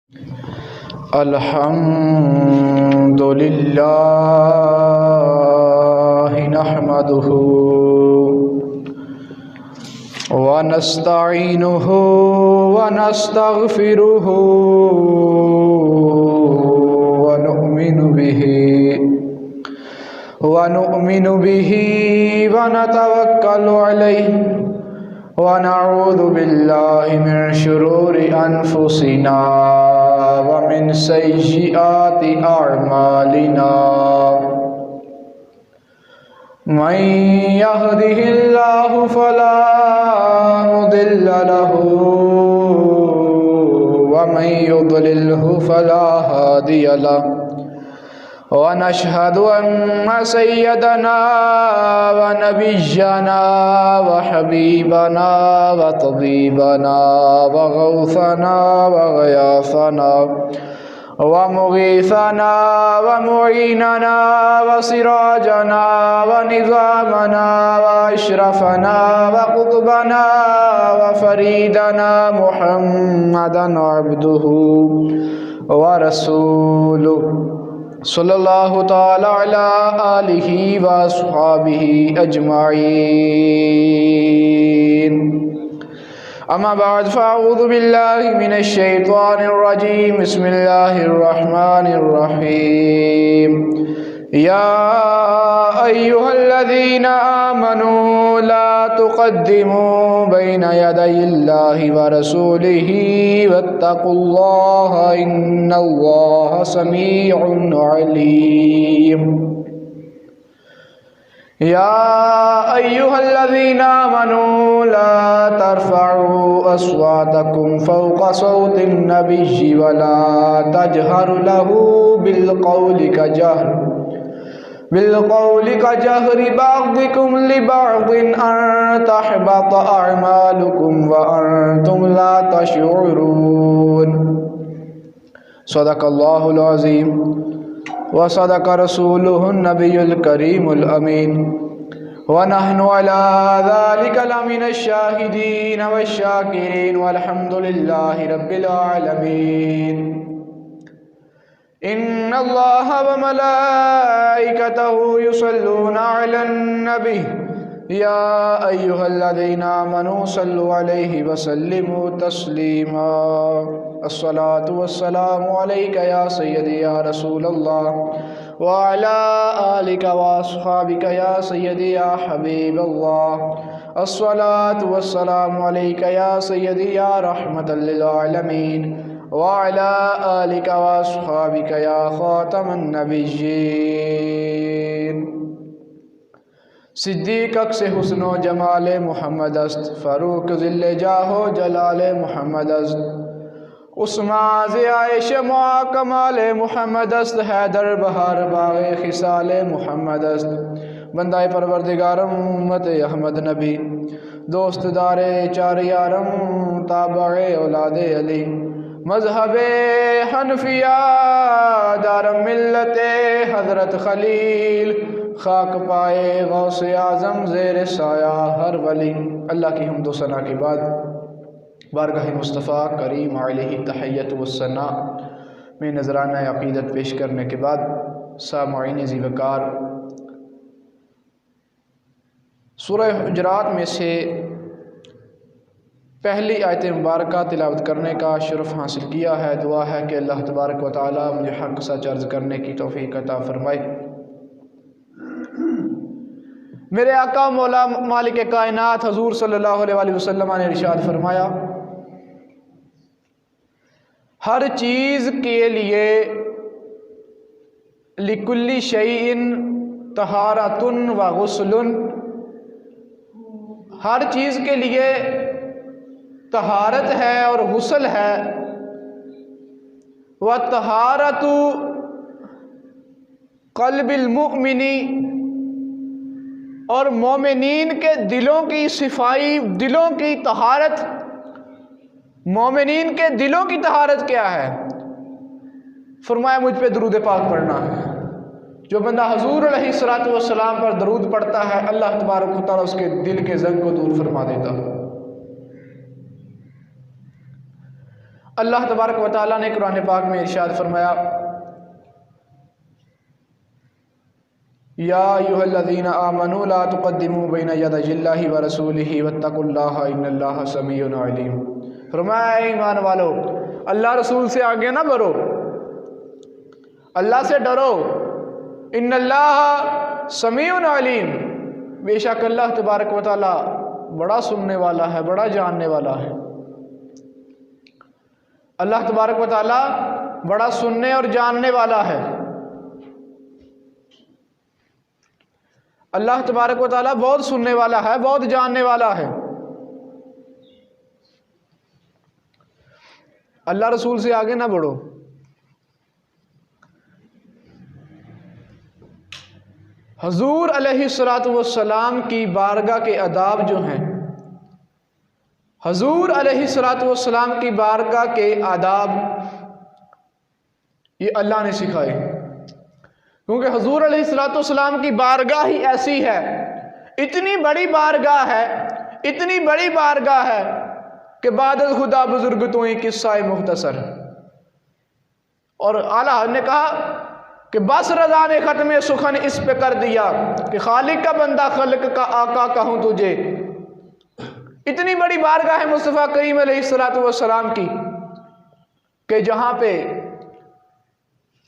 अल्हम्दुलिल्लाहि नहमदुहु व नस्तईनुहु व नस्तगफिरुहु व नुमिनु बिही व नतवक्कलु अलैहि व नऊज़ु बिल्लाहि मिन शुरूरि अनफुसिना व मिन सय्यिआति अअमालिना मन यहदिहिल्लाहु फला मुदिल्ल लहु व मन युद्लिल्हु फला हादिय लहु व नशहदु अन्न सय्यदना व नबिय्यना व हबीबना व तबीबना व गौसना व गयासना व मुगीसना व मुईनना व सिराजना व निज़ामना व अशरफना व कुतुबना व फरीदना मुहम्मदन अब्दुहु व रसूलुहु सल्लल्लाहु तआला अला आलिहि व अस्हाबिहि अजमाइन। अम्मा बाद फ़अऊज़ु बिल्लाहि मिनश शैतानिर रजीम। बिस्मिल्लाहिर रहमानिर रहीम। या अय्युहल्लज़ीना आमनू ला तुक़द्दिमू बैना यदयिल्लाहि व रसूलिही वत्तक़ुल्लाहा इन्नल्लाहा समीउन अलीम। या अय्युहल्लज़ीना आमनू ला तर्फ़अू अस्वातकुम फ़ौक़ सौतिन नबिय्यि व ला तजहरु लहू बिलक़ौलि कजहरि बअज़िकुम लिबअज़िन अन तहबत अअमालुकुम व अंतुम ला तशऊरून। सदक़ल्लाहुल अज़ीम व सदक़ रसूलुहुन नबियुल करीमुल अमीन व नहनु अला ज़ालिका लमिनश शाहिदीन वश्शाकिरीन वल्हम्दुलिल्लाहि रब्बिल आलमीन। इन्नल्लाहा व मलाइकतहु युसल्लूना अलन नबी या अय्युहल्लज़ीना आमनू सल्लु अलैहि व सल्लिमू तस्लीमा। अस्सलातु वस्सलामु अलैका या सय्यदी या रसूलल्लाह व अला आलिका व अस्हाबिका या सय्यदी या हबीबल्लाह। अस्सलातु वस्सलामु अलैका या सय्यदी या रहमतल लिल आलमीन व अला आलिका व अस्हाबिका या खातमन नबिय्यीन। सिद्दीक़ अक्स हुस्नो जमाले मुहम्मद अस्त, फ़ारूक ज़िल्ले जाहो जलाले मुहम्मद अस्त, उस्मान ज़े आयशा मुआ कमाले मुहम्मद अस्त, हैदर बहार बाग़े खिसाले मुहम्मद अस्त। बंदाए परवरदिगारम उम्मत अहमद नबी, दोस्त दारे चार यारम ताबे औलादे अली, मज़हबे हनफिया दारम मिल्लते हज़रत खलील, खाक पाए गौसे आज़म ज़ेर साया हर वली। अल्लाह की हम्दो सना के बाद बारगाह मुस्तफ़ा करीम अलैहि तहिय्यत व सना में नजराना अक़ीदत पेश करने के बाद सामईन ज़ीवकार सूरह हुजरात में से पहली आयत मुबारक तिलावत करने का शरफ़ हासिल किया है। दुआ है कि अल्लाह तबारक व तआला मुझे हक़ सच अर्ज़ करने की तौफ़ीक़ अता फ़रमाए। मेरे आका मौला मालिक कायनात हज़ूर सल्लल्लाहु अलैहि वसल्लम ने इरशाद फरमाया, हर चीज़ के लिए लिकुल्ली शैइन तहारतुन व गुस्लुन, हर चीज़ के लिए तहारत है और गुस्ल है। व तहारतु क़ल्बिल मुअमिनी, और मोमिनीन के दिलों की सिफाई, दिलों की तहारत। मोमिनीन के दिलों की तहारत क्या है? फरमाया मुझ पे दरूद पाक पढ़ना है। जो बंदा हुजूर अलैहिस्सलातु वस्सलाम पर दरूद पढ़ता है, अल्लाह तबारक व तआला उसके दिल के ज़ंग को दूर फरमा देता है। अल्लाह तबारक व तआला ने कुरान पाक में इरशाद फरमाया, या अय्युहल्लज़ीना आमनू ला तुक़द्दिमू बैना यदैहिल्लाहि व रसूलिही वत्तक़ुल्लाहा इन्नल्लाहा समीउन अलीम। फरमाया ईमान वालो, अल्लाह रसूल से आगे ना बढ़ो, अल्लाह से डरो। इन्नल्लाहा समीउन अलीम, बेशक अल्लाह तबारक व तआला बड़ा सुनने वाला है, बड़ा जानने वाला है। अल्लाह तबारक व तआला बड़ा सुनने और जानने वाला है। अल्लाह तबारक व तआला बहुत सुनने वाला है, बहुत जानने वाला है। अल्लाह रसूल से आगे ना बढ़ो। हुजूर अलैहिस्सलातु वस्सलाम की बारगाह के आदाब जो हैं, हुजूर अलैहिस्सलातु वस्सलाम की बारगाह के आदाब ये अल्लाह ने सिखाए, क्योंकि हुजूर अलैहिस्सलातु वस्सलाम की बारगाह ही ऐसी है, इतनी बड़ी बारगाह है, इतनी बड़ी बारगाह है कि बादल खुदा बुजुर्ग तो ही किस्सा मुख्तसर। और आला ने कहा कि बस रज़ा ने ख़त्म सुखन इस पे कर दिया कि खालिक का बंदा खल्क का आका कहूँ तुझे। इतनी बड़ी बारगाह है मुस्तफ़ा करीम अलैहिस्सलातु वस्सलाम की कि जहाँ पे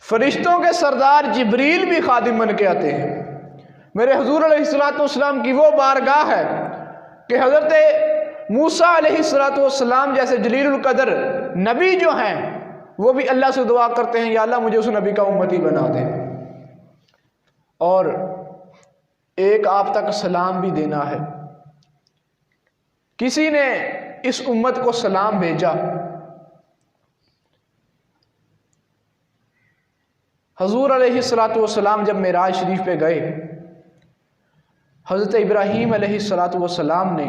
फरिश्तों के सरदार जिब्रील भी खादिम बन के आते हैं। मेरे हुजूर अलैहिस्सलातु वस्सलाम की वो बारगाह है कि हज़रत मूसा अलैहिस्सलातु वस्सलाम जैसे जलीलुल कदर नबी जो हैं वो भी अल्लाह से दुआ करते हैं, या अल्लाह मुझे उस नबी का उम्मती बना दे। और एक आप तक सलाम भी देना है। किसी ने इस उम्मत को सलाम भेजा। हुजूर अलैहिस्सलातु वस्सलाम जब मेराज शरीफ पे गए, हज़रत इब्राहीम अलैहिस्सलातु वस्सलाम ने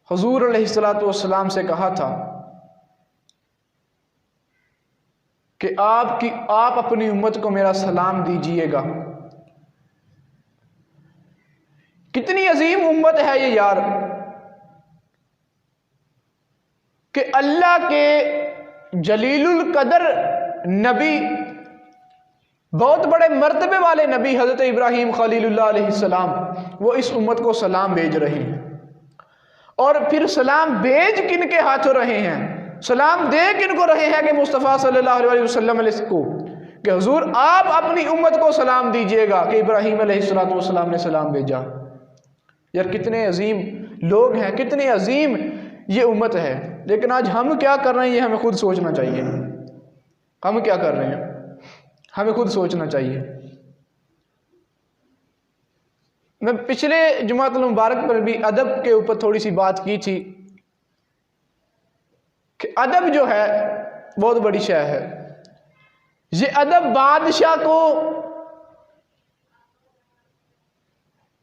हुजूर अलैहिस्सलातु वस्सलाम से कहा था कि आप अपनी उम्मत को मेरा सलाम दीजिएगा। कितनी अजीम उम्मत है ये यार, कि अल्लाह के जलीलुल कदर नबी, बहुत बड़े मर्तबे वाले नबी हज़रत इब्राहीम खलीलुल्लाह अलैहिस्सलाम, वो इस उम्मत को सलाम भेज रहे हैं। और फिर सलाम भेज किन के हाथों रहे हैं, सलाम दे किन को रहे हैं कि मुस्तफ़ा सल्लल्लाहु अलैहि वसल्लम को, कि हुजूर आप अपनी उम्मत को सलाम दीजिएगा कि इब्राहीम अलैहिस्सलातु वस्सलाम ने सलाम भेजा। यार कितने अजीम लोग हैं, कितने अजीम ये उम्मत है। लेकिन आज हम क्या कर रहे हैं ये हमें खुद सोचना चाहिए। हम क्या कर रहे हैं हमें खुद सोचना चाहिए। मैं पिछले जुमातुल मुबारक पर भी अदब के ऊपर थोड़ी सी बात की थी कि अदब जो है बहुत बड़ी शय है। ये अदब बादशाह को,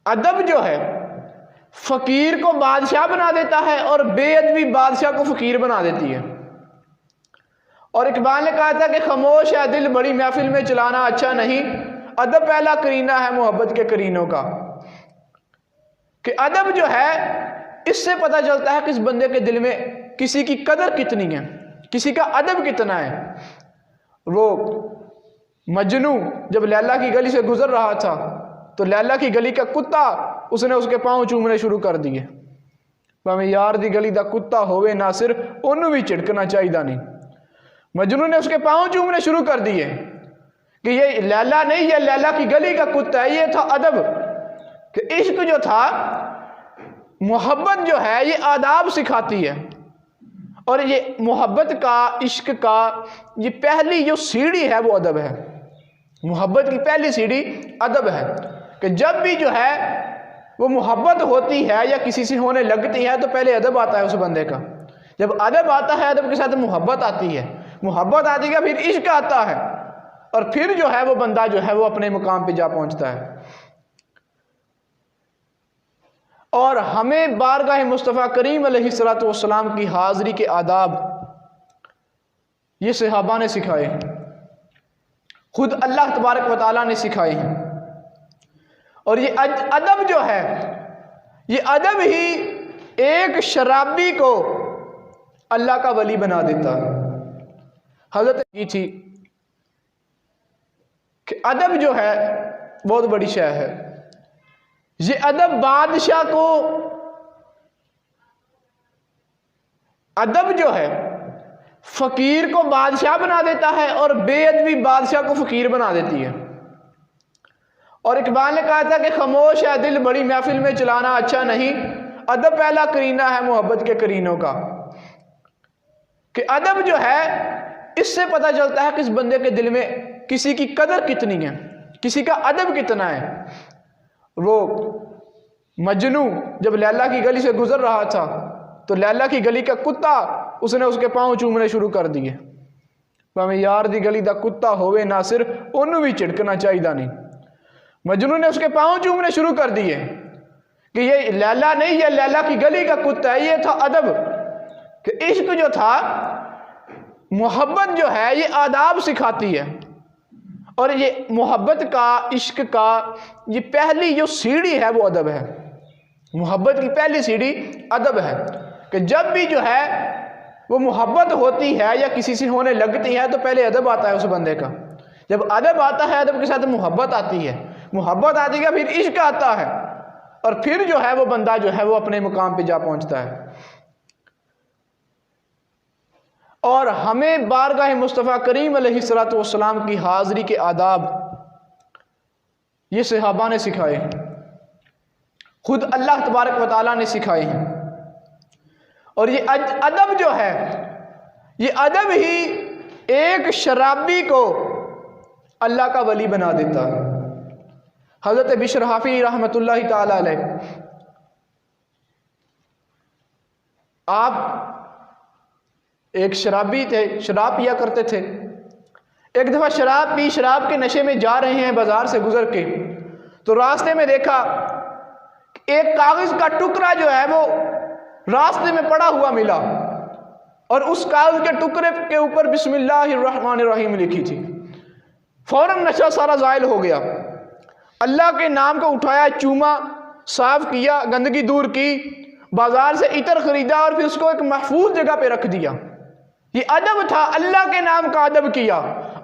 अदब जो है फकीर को बादशाह बना देता है और बेअदबी बादशाह को फकीर बना देती है। और इकबाल ने कहा था कि खामोश है दिल बड़ी महफिल में चलाना अच्छा नहीं, अदब पहला करीना है मोहब्बत के करीनों का। कि अदब जो है इससे पता चलता है किस बंदे के दिल में किसी की कदर कितनी है, किसी का अदब कितना है। वो मजनू जब लैला की गली से गुजर रहा था तो लैला की गली का कुत्ता उसने उसके पांव चूमने शुरू कर दिए। भावें यार दी गली दा कुत्ता होवे ना सिर उन्होंने भी झिड़कना चाहिए नहीं। मजनू ने उसके पांव चूमने शुरू कर दिए कि ये लैला नहीं, ये लैला की गली का कुत्ता है। ये था अदब कि इश्क जो था, मोहब्बत जो है ये आदाब सिखाती है। और ये मोहब्बत का, इश्क का ये पहली जो सीढ़ी है वो अदब है। मोहब्बत की पहली सीढ़ी अदब है कि जब भी जो है वो मोहब्बत होती है या किसी से होने लगती है तो पहले अदब आता है उस बंदे का। जब अदब आता है, अदब के साथ मोहब्बत आती है, मोहब्बत आती है फिर इश्क आता है, और फिर जो है वो बंदा जो है वो अपने मुकाम पे जा पहुंचता है। और हमें बारगाह मुस्तफ़ा करीम अलैहिस्सलातु वस्सलाम की हाज़िरी के आदाब ये सहाबा ने सिखाए हैं, खुद अल्लाह तबारक व तआला ने सिखाए हैं। और ये अदब जो है, ये अदब ही एक शराबी को अल्लाह का वली बना देता है। हजरत की थी कि अदब जो है बहुत बड़ी शय है। ये अदब बादशाह को, अदब जो है फकीर को बादशाह बना देता है और बेअदबी बादशाह को फकीर बना देती है। और इकबाल ने कहा था कि खामोश है दिल बड़ी महफिल में चलाना अच्छा नहीं, अदब पहला करीना है मोहब्बत के करीनों का। कि अदब जो है इससे पता चलता है किस बंदे के दिल में किसी की कदर कितनी है, किसी का अदब कितना है। वो मजनू जब लैला की गली से गुजर रहा था तो लैला की गली का कुत्ता उसने उसके पांव चूमने शुरू कर दिए। भावें यार दी गली दा कुत्ता होवे ना सिर उन्होंने भी झिड़कना चाहिए नहीं। मजनू ने उसके पांव चूमने शुरू कर दिए कि ये लैला नहीं, ये लैला की गली का कुत्ता है। ये था अदब कि इश्क जो था, मोहब्बत जो है ये आदाब सिखाती है। और ये मोहब्बत का, इश्क का ये पहली जो सीढ़ी है वो अदब है। मोहब्बत की पहली सीढ़ी अदब है कि जब भी जो है वो मोहब्बत होती है या किसी से होने लगती है तो पहले अदब आता है उस बंदे का। जब अदब आता है, अदब के साथ मोहब्बत आती है, मोहब्बत आती है फिर इश्क आता है, और फिर जो है वो बंदा जो है वो अपने मुकाम पे जा पहुंचता है। और हमें बारगाह मुस्तफ़ा करीम अलैहिस्सलातु वस्सलाम की हाज़िरी के आदाब ये सहाबा ने सिखाए हैं, खुद अल्लाह तबारक व तआला ने सिखाए हैं। और ये अदब जो है, ये अदब ही एक शराबी को अल्लाह का वली बना देता है। हज़रत बिशर हाफी रहमतुल्लाहि ताला अलैह, आप एक शराबी थे, शराब पिया करते थे। एक दफ़ा शराब पी, शराब के नशे में जा रहे हैं बाजार से गुजर के, तो रास्ते में देखा एक कागज़ का टुकड़ा जो है वो रास्ते में पड़ा हुआ मिला, और उस कागज़ के टुकड़े के ऊपर बिस्मिल्लाहिर्रहमानिर्रहीम लिखी थी। फौरन नशा सारा ज़ायल हो गया। अल्लाह के नाम को उठाया, चूमा, साफ किया, गंदगी दूर की, बाजार से इतर खरीदा और फिर उसको एक महफूज जगह पे रख दिया। ये अदब था, अल्लाह के नाम का अदब किया।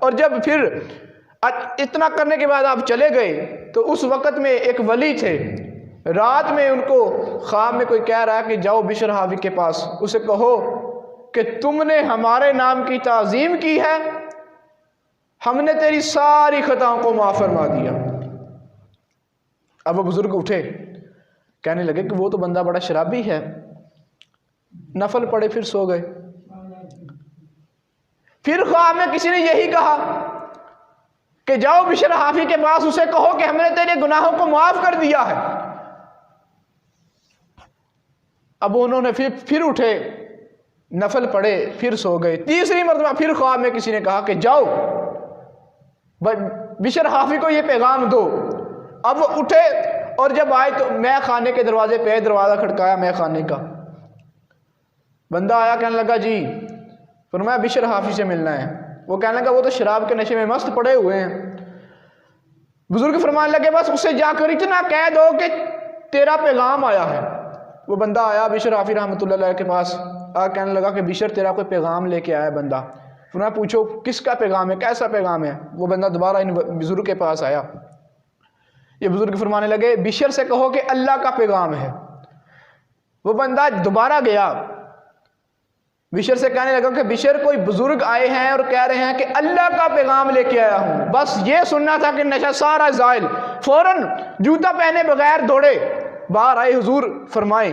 और जब फिर इतना करने के बाद आप चले गए तो उस वक़्त में एक वली थे, रात में उनको ख्वाब में कोई कह रहा है कि जाओ बिशर हाफी के पास, उसे कहो कि तुमने हमारे नाम की ताज़ीम की है, हमने तेरी सारी खताओं को माफ़ फरमा दिया। अब वो बुजुर्ग उठे, कहने लगे कि वो तो बंदा बड़ा शराबी है। नफल पड़े, फिर सो गए। फिर ख्वाब में किसी ने यही कहा कि जाओ बिशर हाफी के पास, उसे कहो कि हमने तेरे गुनाहों को माफ कर दिया है। अब उन्होंने फिर उठे, नफल पड़े, फिर सो गए। तीसरी मरतबा फिर ख्वाब में किसी ने कहा कि जाओ बिशर हाफी को ये पैगाम दो। अब वो उठे और जब आए तो मैं खाने के दरवाजे पे, दरवाज़ा खड़काया मैं खाने का। बंदा आया, कहने लगा जी, फरमाया बिशर हाफी से मिलना है। वो कहने लगा वो तो शराब के नशे में मस्त पड़े हुए हैं। बुजुर्ग फरमाने लगे बस उससे जाकर इतना कह दो कि तेरा पैगाम आया है। वो बंदा आया बिशर हाफी रहमतुल्लाह अलैह के पास, कहने लगा कि बिशर तेरा कोई पैगाम लेके आया बंदा। फरमाया पूछो किसका पैगाम है, कैसा पैगाम है। वो बंदा दोबारा इन बुजुर्ग के पास आया। ये बुजुर्ग फरमाने लगे बिशर से कहो कि अल्लाह का पैगाम है। वो बंदा दोबारा गया, बिशर से कहने लगा कि बिशर कोई बुजुर्ग आए हैं और कह रहे हैं कि अल्लाह का पैगाम लेके आया हूं, बस ये सुनना था कि नशा सारा ज़ायल। फौरन जूता पहने बगैर दौड़े बाहर आए, हुजूर फरमाए,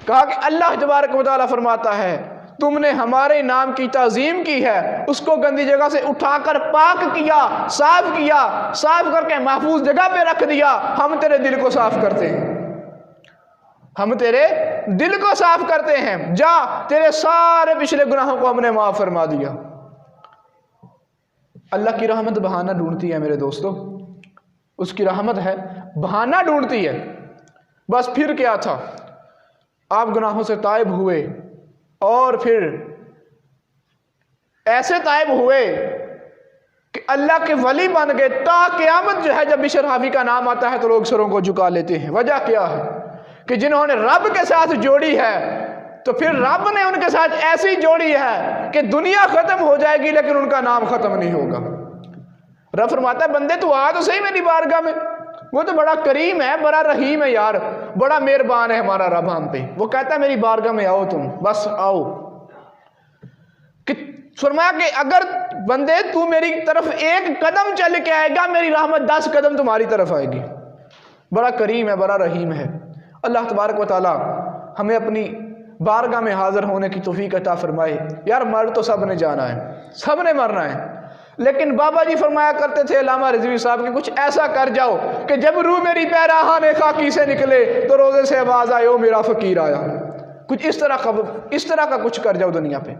कहा कि अल्लाह तबारक व तआला फरमाता है तुमने हमारे नाम की ताज़ीम की है, उसको गंदी जगह से उठाकर पाक किया, साफ करके महफूज जगह पे रख दिया। हम तेरे दिल को साफ करते हैं, हम तेरे दिल को साफ करते हैं, जा तेरे सारे पिछले गुनाहों को हमने माफ फरमा दिया। अल्लाह की रहमत बहाना ढूंढती है मेरे दोस्तों, उसकी रहमत है बहाना ढूंढती है। बस फिर क्या था, आप गुनाहों से ताइब हुए और फिर ऐसे ताइब हुए कि अल्लाह के वली बन गए। ता क़यामत जो है जब बिशर हाफी का नाम आता है तो लोग सरों को झुका लेते हैं। वजह क्या है कि जिन्होंने रब के साथ जोड़ी है तो फिर रब ने उनके साथ ऐसी जोड़ी है कि दुनिया खत्म हो जाएगी लेकिन उनका नाम खत्म नहीं होगा। रब फरमाता है बंदे तू आ तो सही मेरी बारगाह में, वो तो बड़ा करीम है, बड़ा रहीम है यार, बड़ा मेहरबान है हमारा रब हम पे। वो कहता है मेरी बारगाह में आओ, तुम बस आओ। फरमाया कि अगर बंदे तू मेरी तरफ एक कदम चल के आएगा, मेरी रहमत 10 कदम तुम्हारी तरफ आएगी। बड़ा करीम है, बड़ा रहीम है। अल्लाह तबारक व तआला हमें अपनी बारगाह में हाजिर होने की तौफीक अता फरमाए। यार मर तो सब ने जाना है, सब ने मरना है, लेकिन बाबा जी फरमाया करते थे अल्लामा रिजवी साहब कि कुछ ऐसा कर जाओ कि जब रूह मेरी पैराहाने खाकी से निकले तो रोजे से आवाज आए ओ मेरा फकीर आया। कुछ इस तरह का कुछ कर जाओ दुनिया पे।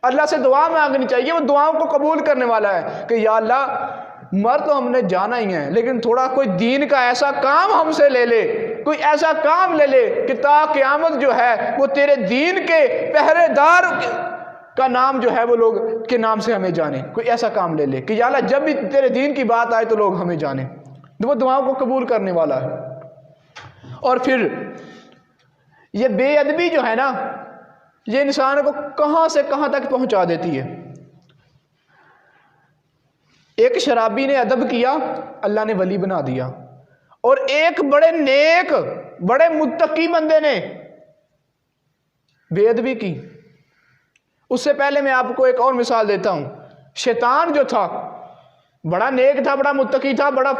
अल्लाह से दुआ मांगनी चाहिए, वो दुआओं को कबूल करने वाला है कि या अल्लाह मर तो हमने जाना ही है, लेकिन थोड़ा कोई दीन का ऐसा काम हमसे ले ले, कोई ऐसा काम ले ले कि ता क़यामत जो है वो तेरे दीन के पहरेदार का नाम जो है वो लोग के नाम से हमें जाने। कोई ऐसा काम ले ले कि या अल्लाह जब भी तेरे दीन की बात आए तो लोग हमें जाने। वो दुआओं को कबूल करने वाला है। और फिर ये बेअदबी जो है ना, ये इंसान को कहां से कहां तक पहुंचा देती है। एक शराबी ने अदब किया, अल्लाह ने वली बना दिया, और एक बड़े नेक बड़े मुत्तकी बंदे ने बेअदबी की। उससे पहले मैं आपको एक और मिसाल देता हूं। शैतान जो था बड़ा नेक था, बड़ा मुत्तकी था, बड़ा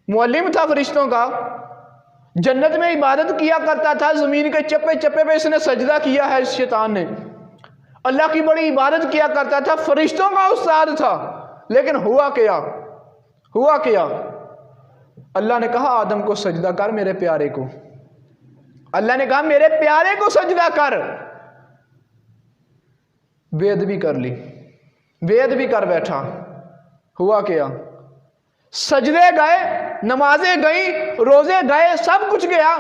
मुअल्लिम था फरिश्तों का, जन्नत में इबादत किया करता था, जमीन के चप्पे चप्पे पे इसने सजदा किया है। शैतान ने अल्लाह की बड़ी इबादत किया करता था, फरिश्तों का उस्ताद था, लेकिन हुआ क्या? अल्लाह ने कहा आदम को सजदा कर मेरे प्यारे को। अल्लाह ने कहा मेरे प्यारे को सजदा कर। बेअदबी कर ली, बेअदबी कर बैठा। हुआ क्या? सजदे गए, नमाजें गई, रोजे गए, सब कुछ गया,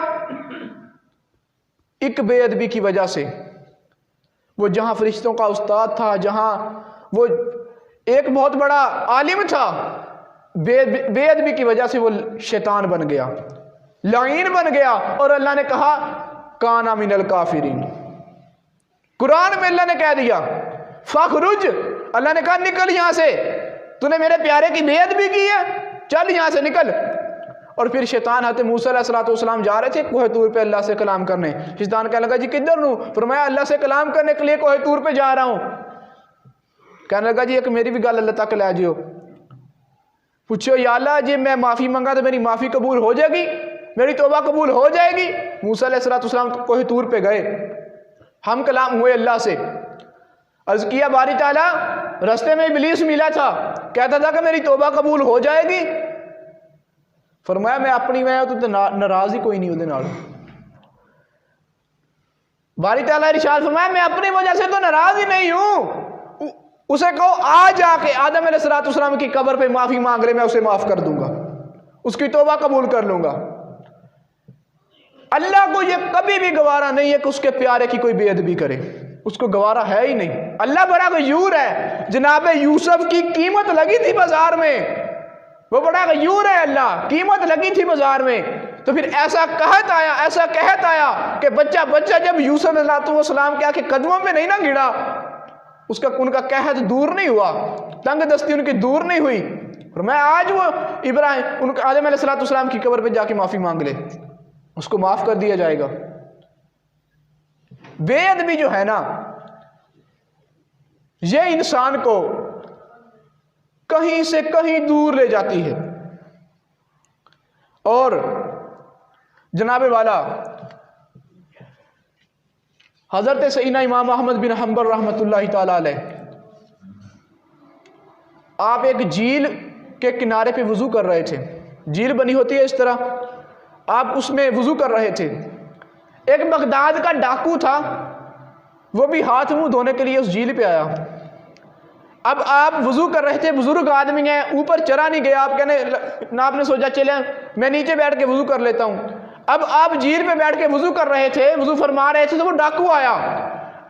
एक बेअदबी की वजह से। वो जहां फरिश्तों का उस्ताद था, जहां वो एक बहुत बड़ा आलिम था, बेअदबी की वजह से वो शैतान बन गया, लाइन बन गया। और अल्लाह ने कहा काना मिनल काफिरीन। कुरान में अल्लाह ने कह दिया फखरुज, अल्लाह ने कहा निकल यहां से, तूने मेरे प्यारे की बेअदबी की है, चल यहां से निकल। और फिर शैतान हज़रत मूसा अलैहिस्सलाम जा रहे थे कोह तूर पे अल्लाह से कलाम करने। शैतान कहने लगा जी किधर हूं? फरमाया अल्लाह से कलाम करने के लिए कोह तूर पे जा रहा हूं। कहने लगा जी एक मेरी भी गल अल्लाह तक लै जियो। पूछो या अल्लाह जी मैं माफ़ी मंगा तो मेरी माफ़ी कबूल हो जाएगी, मेरी तौबा कबूल हो जाएगी? मूसा अलैहिस्सलाम कोह तूर पे गए, हम कलाम हुए अल्लाह से, अर्ज किया बारी ताला, रास्ते में इब्लीस मिला था, कहता था कि मेरी तौबा कबूल हो जाएगी। फरमाया मैं अपनी मैं तो नाराज ही कोई नहीं उहदे नाल। बारी ताला इरशाद फरमाया मैं अपनी वजह से तो नाराज ही नहीं हूं। उसे कहो आ जाके आदम अलैहिस्सलाम की कब्र पे माफी मांग ले, मैं उसे माफ कर दूंगा, उसकी तौबा कबूल कर लूंगा। अल्लाह को यह कभी भी गवारा नहीं है कि उसके प्यारे की कोई बेअदबी करे, उसको गवारा है ही नहीं। अल्लाह बड़ा गयूर है। जनाब यूसुफ की कीमत लगी थी बाजार में, वो बड़ा गयूर है, अल्लाह कीमत लगी थी बाजार में। तो फिर ऐसा कहत आया कि बच्चा जब यूसुफ अलैहिस्सलाम के आके कदमों में नहीं ना गिरा, उनका कहत दूर नहीं हुआ, तंग दस्ती उनकी दूर नहीं हुई। और मैं आज वो इब्राहिम उनका आदम अलैहिस्सलाम की कब्र पे जाके माफी मांग ले, उसको माफ कर दिया जाएगा। बेअदबी जो है ना, ये इंसान को कहीं से कहीं दूर ले जाती है। और जनाबे वाला हजरत सईदना इमाम अहमद बिन हंबल रहमतुल्लाहि ताला अलैह, आप एक झील के किनारे पे वुजू कर रहे थे, झील बनी होती है इस तरह, आप उसमें वुजू कर रहे थे। एक बगदाद का डाकू था, वो भी हाथ मुंह धोने के लिए उस झील पे आया। अब आप वुजू कर रहे थे, बुजुर्ग आदमी है, ऊपर चढ़ा नहीं गया, आप कहने ना, आपने सोचा चले मैं नीचे बैठ के वुजू कर लेता हूं। अब आप झील पे बैठ के वुजू कर रहे थे, वुजू फरमा रहे थे, तो वो डाकू आया।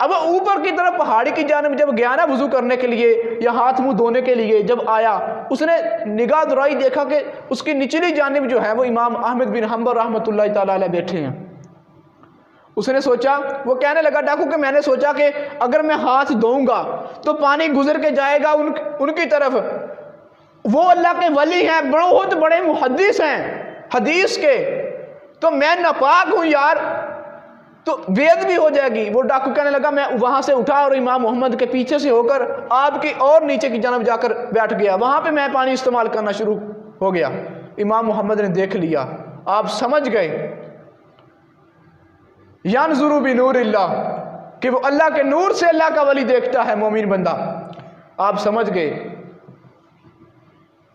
अब वो ऊपर की तरफ पहाड़ी की जानिब जब गया ना वुजू करने के लिए या हाथ मुंह धोने के लिए, जब आया उसने निगाह दुराई, देखा कि उसकी निचली जानिब जो है वो इमाम अहमद बिन हंबल रहमतुल्लाहि ताला अलैह बैठे हैं। उसने सोचा, वो कहने लगा डाकू कि मैंने सोचा कि अगर मैं हाथ धोऊंगा तो पानी गुजर के जाएगा उनकी तरफ। वो अल्लाह के वली हैं, बहुत बड़े मुहद्दिस हैं हदीस के, तो मैं नापाक हूं यार, तो वेद भी हो जाएगी। वो डाकू कहने लगा, मैं वहां से उठा और इमाम मोहम्मद के पीछे से होकर आपकी और नीचे की जानब जाकर बैठ गया, वहां पे मैं पानी इस्तेमाल करना शुरू हो गया। इमाम मोहम्मद ने देख लिया, आप समझ गए यानजुरु बिनूरिल्लाह कि वो अल्लाह के नूर से अल्लाह का वली देखता है मोमिन बंदा, आप समझ गए।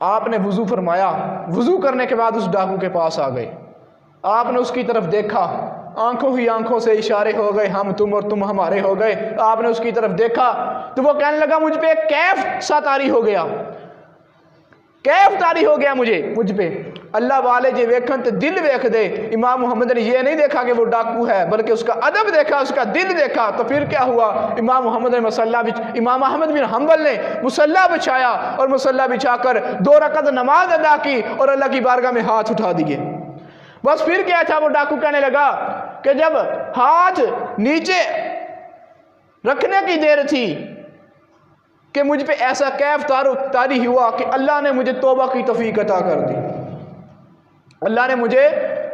आपने वुजू फरमाया, वुजू करने के बाद उस डाकू के पास आ गए, आपने उसकी तरफ देखा, आंखों ही आंखों से इशारे हो गए, हम तुम और तुम हमारे हो गए। आपने उसकी तरफ देखा तो वो कहने लगा, मुझ पे कैफ सा तारी हो गया, कैफ तारी हो गया मुझ पे। अल्लाह वाले जे वेखन तो दिल वेख दे। इमाम मोहम्मद ने ये नहीं देखा कि वो डाकू है, बल्कि उसका अदब देखा, उसका दिल देखा। तो फिर क्या हुआ, इमाम मोहम्मद ने इमाम अहमद बिन हंबल ने मुसल्ला बिछाया और मुसल्ला बिछाकर 2 रकात नमाज अदा की और अल्लाह की बारगाह में हाथ उठा दिए। बस फिर क्या था, वो डाकू कहने लगा कि जब हाथ नीचे रखने की देर थी कि मुझ पे ऐसा कैफ तारी हुआ कि अल्लाह ने मुझे तौबा की तौफीक अता कर दी, अल्लाह ने मुझे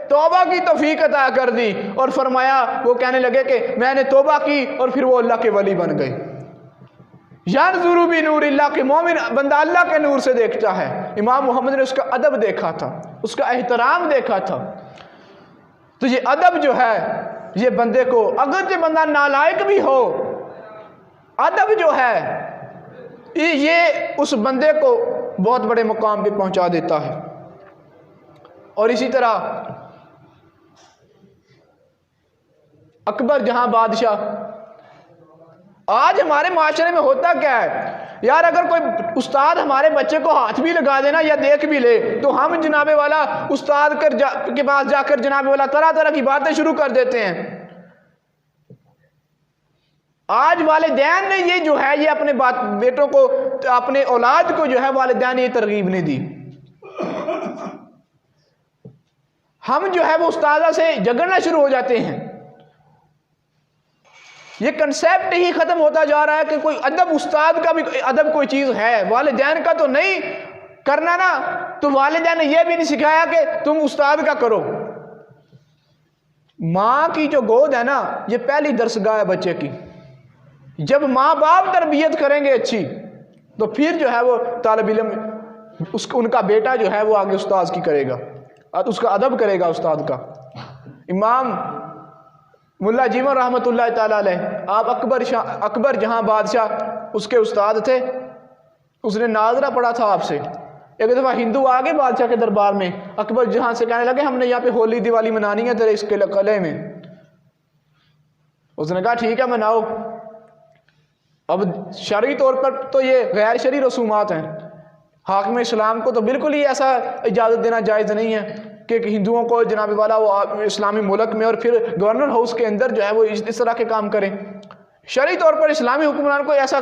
तौबा की तौफीक अता कर दी। और फरमाया, वो कहने लगे कि मैंने तौबा की और फिर वो अल्लाह के वली बन गए। यानजुरु बिनूरिल्लाह के मोमिन बंदा अल्लाह के नूर से देखता है। इमाम मोहम्मद ने उसका अदब देखा था, उसका एहतराम देखा था। तो ये अदब जो है, ये बंदे को, अगर जो बंदा नालायक भी हो, अदब जो है ये उस बंदे को बहुत बड़े मुकाम पे पहुंचा देता है। और इसी तरह अकबर जहां बादशाह, आज हमारे माशरे में होता क्या है यार, अगर कोई उस्ताद हमारे बच्चे को हाथ भी लगा देना या देख भी ले तो हम जनाबे वाला उस्ताद के पास जाकर जनाबे वाला तरह तरह की बातें शुरू कर देते हैं। आज वालिदैन ने ये जो है, ये अपने बेटों को, अपने औलाद को जो है वालिदैन ने ये तरगीब नहीं दी। हम जो है वो उस्तादा से झगड़ना शुरू हो जाते हैं। ये कंसेप्ट ही खत्म होता जा रहा है कि कोई अदब, उस्ताद का भी अदब कोई चीज है, वालिदैन का तो नहीं करना ना। तो वालिदैन ने यह भी नहीं सिखाया कि तुम उस्ताद का करो। माँ की जो गोद है ना, ये पहली दरसगाह है बच्चे की। जब माँ बाप तरबियत करेंगे अच्छी, तो फिर जो है वो तालिब इल्म, उनका बेटा जो है वो आगे उस्ताद की करेगा, उसका अदब करेगा उस्ताद का। इमाम मुल्ला जीवन रहमतुल्लाह ताला अलैह, आप अकबर जहां बादशाह उसके उस्ताद थे, उसने नाजरा पढ़ा था आपसे। एक दफ़ा हिंदू आ गए बादशाह के दरबार में, अकबर जहां से कहने लगे हमने यहाँ पे होली दिवाली मनानी है तेरे इसके किले में। उसने कहा ठीक है मनाओ। अब शरई तौर पर तो ये गैर शरई रसूमात हैं, हाकिम इस्लाम को तो बिल्कुल ही ऐसा इजाज़त देना जायज़ नहीं है कि हिंदुओं को जनाब वाला वो इस्लामी मुल्क में और फिर गवर्नर हाउस के अंदर जो है वो इस तरह के काम करें। शरई तौर पर इस्लामी हुक्मरान को ऐसा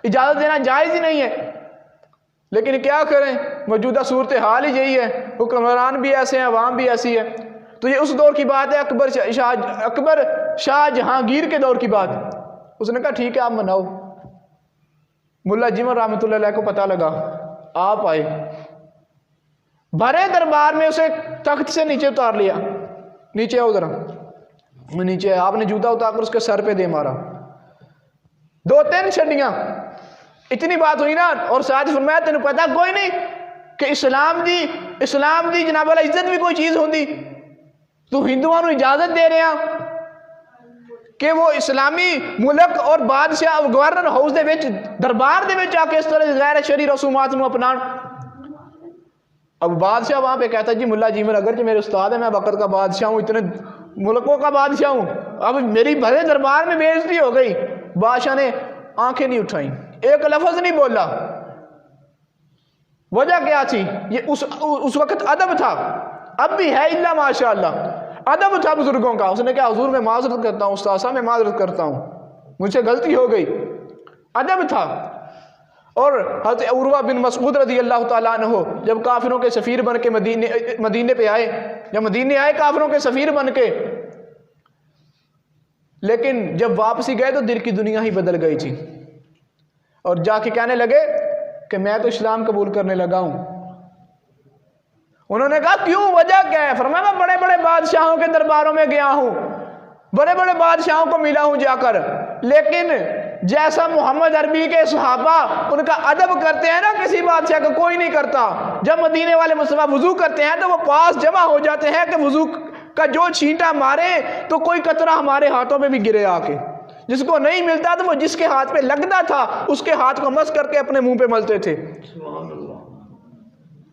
इजाज़त देना जायज़ ही नहीं है। लेकिन क्या करें, मौजूदा सूरत हाल ही यही है, हुक्मरान भी ऐसे हैं, अवाम भी ऐसी है। तो ये उस दौर की बात है, अकबर शाह जहांगीर के दौर की बात। उसने कहा ठीक है आप मनाओ। मुल्ला जीवन रहमतुल्लाह अलैह को पता लगा, आप आए, भरे दरबार में उसे तख्त से नीचे उतार लिया, नीचे आओ जरा, नीचे। आपने जूता उतारकर उसके सर पे दे मारा, 2-3 छड़ियां, इतनी बात हुई ना। और साथ फरमाया तेन पता कोई नहीं कि इस्लाम दी जनाब वाला इज्जत भी कोई चीज होंगी, तू हिंदुओं को इजाजत दे रहे हैं कि वो इस्लामी मुल्क और बादशाह गवर्नर हाउस दे विच दरबार दे विच आके इस तरह गैर शरई रसूमात नूं अपनाण। अब बादशाह वहां पे कहता जी मुल्ला जीवन अगर जो मेरे उस्ताद है, मैं वक्त का बादशाह हूँ, इतने मुल्कों का बादशाह हूँ, अब मेरी भरे दरबार में बेइज्जती हो गई। बादशाह ने आंखें नहीं उठाई, एक लफ्ज नहीं बोला। वजह क्या थी, ये उस वक्त अदब था, अब भी है इल्ला माशाअल्लाह, अदब था बुजुर्गों का। उसने कहा हुजूर मैं माजरत करता हूँ, उस्ताद साहब मैं माजरत करता हूँ, मुझसे गलती हो गई, अदब था। और हज़रत उर्वा बिन मसऊद रज़ी अल्लाह ताला अन्हु जब काफिरों के सफ़ीर बन के मदीने पे आए, जब मदीने आए काफिरों के सफ़ीर बन के, लेकिन जब वापसी गए तो दिल की दुनिया ही बदल गई थी और जाके कहने लगे कि मैं तो इस्लाम कबूल करने लगा हूं। उन्होंने कहा क्यों, वजह क्या है? फरमाया मैं बड़े बड़े बादशाहों के दरबारों में गया हूं, बड़े बड़े बादशाहों को मिला हूं जाकर, लेकिन जैसा मोहम्मद अरबी के सहाबा उनका अदब करते हैं ना, किसी बादशाह का कोई नहीं करता। जब मदीने वाले मुस्तफा वुजू करते हैं तो वो पास जमा हो जाते हैं कि वुजू का जो छींटा मारे तो कोई कतरा हमारे हाथों में भी गिरे आके। जिसको नहीं मिलता तो वो जिसके हाथ पे लगता था उसके हाथ को मस करके अपने मुंह पे मलते थे।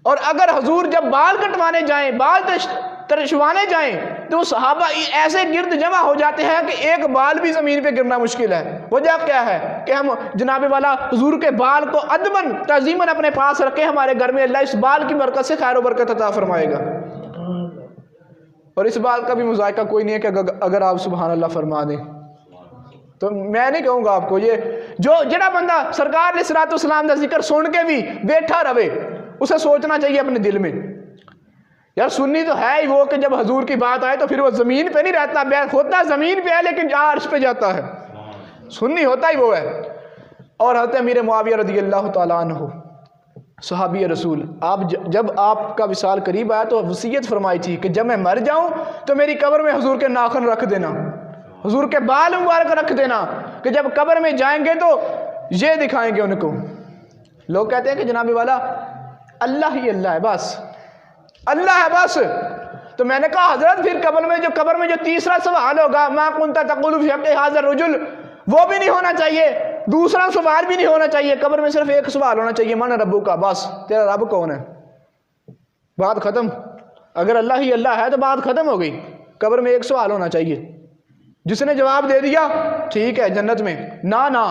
और अगर हुजूर जब बाल कटवाने जाएं, बाल तरशवाने जाएं, तो सहाबा ऐसे गिर्द जमा हो जाते हैं कि एक बाल भी जमीन पे गिरना मुश्किल है। वजह क्या है कि हम जनाबे वाला हुजूर के बाल को अदबन तज़ीमन अपने पास रखें, हमारे घर में अल्लाह इस बाल की बरकत से खैर बरकत अता फरमाएगा। और इस बात का भी मुज़ायका कोई नहीं है कि अगर आप सुभान अल्लाह फरमा दें तो मैं नहीं कहूँगा आपको। ये जो जड़ा बंदा सरकार ने सलातो सलाम का जिक्र सुन के भी बैठा रहे, उसे सोचना चाहिए अपने दिल में, यार सुन्नी तो है ही वो कि जब हजूर की बात आए तो फिर वो ज़मीन पे नहीं रहता, बैठ होता ज़मीन पे है लेकिन अर्श पे जाता है, सुन्नी होता ही वो है। और हज़रत अमीर मुआविया रज़ियल्लाहु ताला अन्हु सहाबी रसूल, आप जब आपका विसाल करीब आया तो वसीयत फरमाई थी कि जब मैं मर जाऊं तो मेरी कब्र में हुजूर के नाखून रख देना, हुजूर के बाल मुबारक रख देना, कि जब कब्र में जाएंगे तो ये दिखाएंगे उनको। लोग कहते हैं कि जनाबे वाला अल्लाह ही अल्लाह है, बस अल्लाह है बस। तो मैंने कहा हजरत फिर कब्र में जो तीसरा सवाल होगा, मा कुंता तक़ूलु फ़ी हक़्क़ि हाज़ा रजुल, वो भी नहीं होना चाहिए, दूसरा सवाल भी नहीं होना चाहिए। कब्र में सिर्फ एक सवाल होना चाहिए, मन रब्बु का, बस तेरा रब कौन है, बात खत्म। अगर अल्लाह ही अल्लाह है तो बात खत्म हो गई। कब्र में एक सवाल होना चाहिए, जिसने जवाब दे दिया ठीक है जन्नत में, ना ना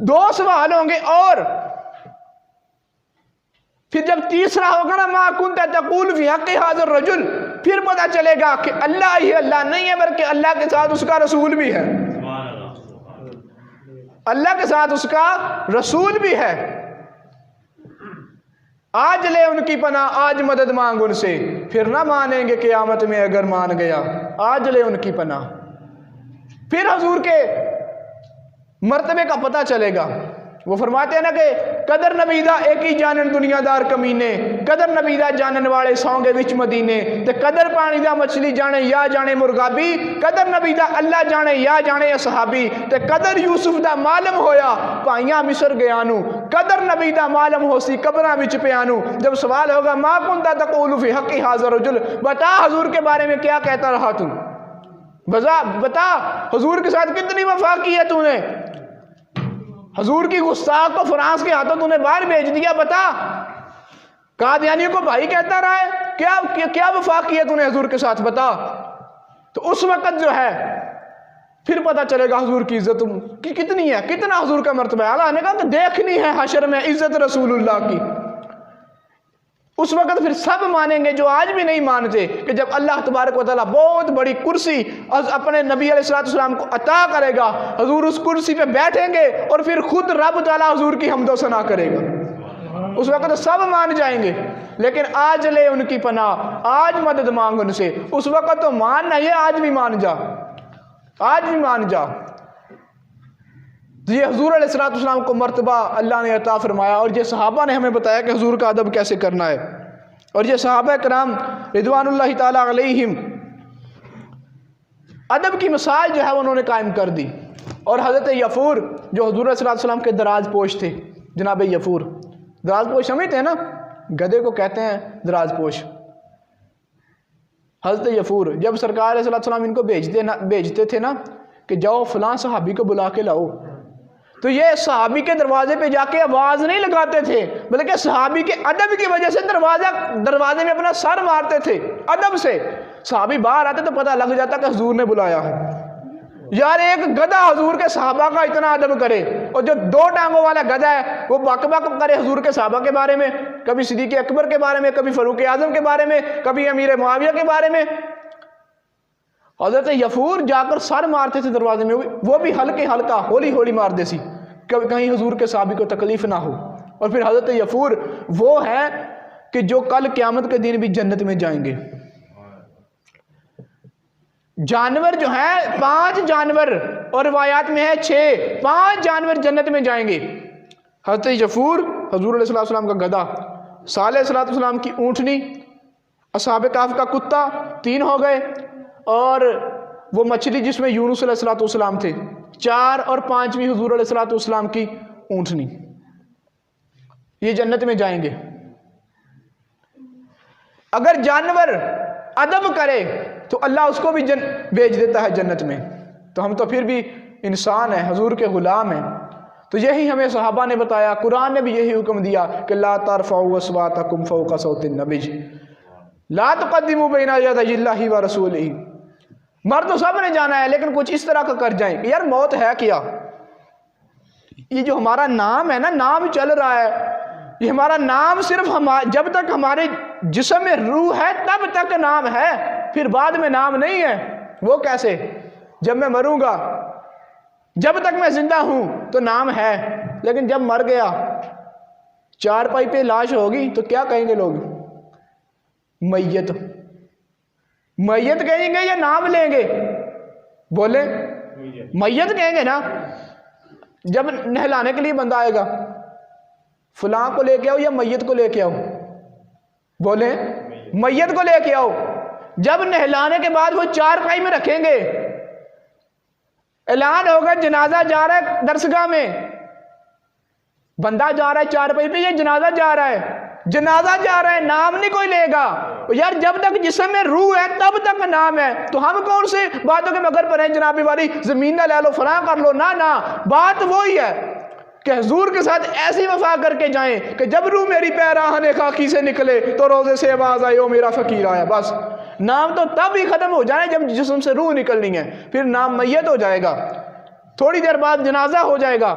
दो सवाल होंगे। और फिर जब तीसरा होगा ना, मा कुंता तक़ूलु फ़ी हक़्क़ि हाज़ा रजुल, फिर पता चलेगा कि अल्लाह ही अल्लाह नहीं है बल्कि अल्लाह के साथ उसका रसूल भी है, अल्लाह के साथ उसका रसूल भी है। आज ले उनकी पनाह, आज मदद मांग उनसे, फिर ना मानेंगे क़यामत में अगर मान गया। आज ले उनकी पनाह, फिर हुजूर के मर्तबे का पता चलेगा। वो फरमाते हैं ना कि कदर नबीदा एक ही जानन दुनियादार कमीने, कदर नबीदा जानन वाले सौंगे विच मदीने, ते कदर पानी दा मछली जाने या जाने मुर्गाबी, कदर नबीदा अल्लाह जाने या जाने असहाबी, ते कदर यूसुफ दा मालम होया भाइयां मिस्र गयानू, कदर नबीदा मालम होसी कब्रां विच पियानू। जब सवाल होगा मा कुंता तक़ूलु फ़ी हक़्क़ि हाज़ा रजुल, बता हुजूर के बारे में क्या कहता रहा तू, बता हुजूर के साथ कितनी वफा की है तूने, हजूर की गुस्ताख को फ्रांस के हाथों तूने बाहर भेज दिया, बता। कादियानियों को भाई कहता रहा है, क्या वफा की है तूने हजूर के साथ, बता। तो उस वक्त जो है फिर पता चलेगा हजूर की इज्जत कितनी है, कितना हजूर का मर्तबा है। अल्लाह ने कहा कि देखनी है हशर में इज्जत रसूलुल्लाह की। उस वक्त फिर सब मानेंगे जो आज भी नहीं मानते, कि जब अल्लाह तबारक व तआला बहुत बड़ी कुर्सी अपने नबी अलैहिस्सलाम को अता करेगा, हुजूर उस कुर्सी पे बैठेंगे और फिर खुद रब तआला हुजूर की हम्दो सना करेगा। उस वक्त तो सब मान जाएंगे, लेकिन आज ले उनकी पनाह, आज मदद मांग उनसे। उस वक्त तो मान नहीं है, आज भी मान जा, आज भी मान जा। ये हुजूर अलैहिस्सलाम को मर्तबा अल्लाह ने अता फरमाया, और ये सहाबा ने हमें बताया कि हुजूर का अदब कैसे करना है। और ये सहाबा कराम रिदवानुल्लाहि ताला अलैहिम अदब की मिसाल जो है उन्होंने कायम कर दी। और हज़रत यफूर जो हुजूर अलैहिस्सलाम के दराज पोश थे, जनाब यफूर, दराज पोश समझते हैं ना, गधे को कहते हैं दराज पोश। हज़रत यफूर जब सरकार अलैहिस्सलाम इनको भेजते थे ना कि जाओ फलां सहाबी को बुला के लाओ, तो ये सहाबी के दरवाजे पे जाके आवाज़ नहीं लगाते थे, बल्कि सहाबी के अदब की वजह से दरवाजे में अपना सर मारते थे अदब से। सहाबी बाहर आते तो पता लग जाता कि हुजूर ने बुलाया है। यार एक गधा हुजूर के सहाबा का इतना अदब करे, और जो दो टांगों वाला गधा है वो बक बक करे हुजूर के सहाबा के बारे में, कभी सिद्दीक़ अकबर के बारे में, कभी फ़ारूक आज़म के बारे में, कभी अमीर मुआविया के बारे में। हज़रत यफूर जाकर सर मारते थे दरवाजे में, वो भी हल्के हल्का हौली हौली मार देसी, कहीं हुजूर के सहाबी को तकलीफ ना हो। और फिर हज़रत यफूर वो है कि जो कल क़यामत के दिन भी जन्नत में जाएंगे। जानवर जो है 5 जानवर, और रिवायात में है 6, 5 जानवर जन्नत में जाएंगे। हज़रत जफूर हजूर अलैहि सलाम का गधा, सालेह अलैहि सलाम की ऊँटनी, असहाब काफ का कुत्ता 3 हो गए, और वो मछली जिसमें यूनुस अलैहि सलाम थे 4, और 5वीं हुजूर अलैहि सलाम की ऊँटनी। ये जन्नत में जाएंगे। अगर जानवर अदब करे तो अल्लाह उसको भी भेज देता है जन्नत में। तो हम तो फिर भी इंसान हैं, हजूर के गुलाम हैं। तो यही हमें सहाबा ने बताया, कुरान ने भी यही हुक्म दिया कि ला तरफ़उ अस्वातकुम फ़ौक़ सौतिन नबी, ला तुक़द्दिमू बैना यदैहिल्लाहि व रसूलिही। मर तो सब ने जाना है, लेकिन कुछ इस तरह का कर जाए कि यार मौत है क्या, ये जो हमारा नाम है ना, नाम चल रहा है, ये हमारा नाम सिर्फ जब तक हमारे जिस्म में रूह है तब तक नाम है, फिर बाद में नाम नहीं है। वो कैसे? जब मैं मरूंगा, जब तक मैं जिंदा हूं तो नाम है, लेकिन जब मर गया, चारपाई पे लाश होगी तो क्या कहेंगे लोग? मैयत। मैयत कहेंगे या नाम लेंगे? बोले मैयत कहेंगे ना। जब नहलाने के लिए बंदा आएगा, फलां को लेके आओ या मैयत को लेके आओ? बोले मैयत को लेके आओ। जब नहलाने के बाद वो चारपाई में रखेंगे, ऐलान होगा जनाजा जा रहा है दरसगाह में, बंदा जा रहा है चारपाई पे, ये जनाजा जा रहा है, जनाजा जा रहा है, नाम नहीं कोई लेगा। यार जब तक जिस्म में रूह है तब तक नाम है। तो हम कौन से बातों के मगर पर हैं जनाबी वाली, जमीन ना ले लो, फलां कर लो, ना ना, बात वही है कि हुजूर के साथ ऐसी वफा करके जाएं कि जब रूह मेरी पैराहने खाकी से निकले तो रोजे से आवाज आई, ओ मेरा फकीर आया। बस नाम तो तब ही खत्म हो जाए जब जिस्म से रूह निकलनी है, फिर नाम मैयत हो जाएगा। थोड़ी देर बाद जनाजा हो जाएगा,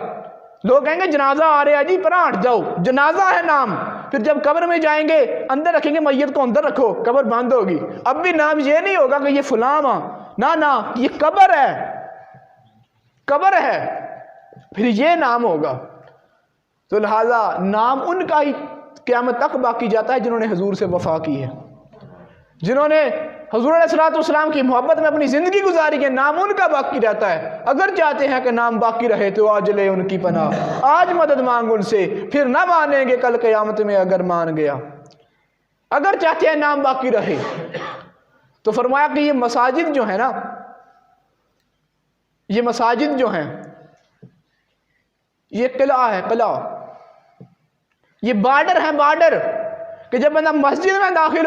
लोग कहेंगे जनाजा आ रहा है जी, पर हट जाओ, जनाजा है नाम। फिर जब कब्र में जाएंगे, अंदर रखेंगे, मैयत को अंदर रखो, कब्र बंद होगी। अब भी नाम ये नहीं होगा कि ये फलां, ना ना, ये कब्र है, कब्र है, फिर ये नाम होगा। तो लिहाजा नाम उनका ही क़यामत तक बाकी जाता है जिन्होंने हुजूर से वफा की है, जिन्होंने हुजूर अलैहिस्सलाम की मोहब्बत में अपनी जिंदगी गुजारी है, नाम उनका बाकी रहता है। अगर चाहते हैं कि नाम बाकी रहे तो आज ले उनकी पनाह, आज मदद मांग उनसे, फिर ना मानेंगे कल क़यामत में अगर मान गया। अगर चाहते हैं नाम बाकी रहे तो फरमाया कि ये मसाजिद जो है ना, ये मसाजिद जो हैं, ये किला है, किला, ये बॉर्डर है, बॉर्डर, कि जब बंदा मस्जिद में दाखिल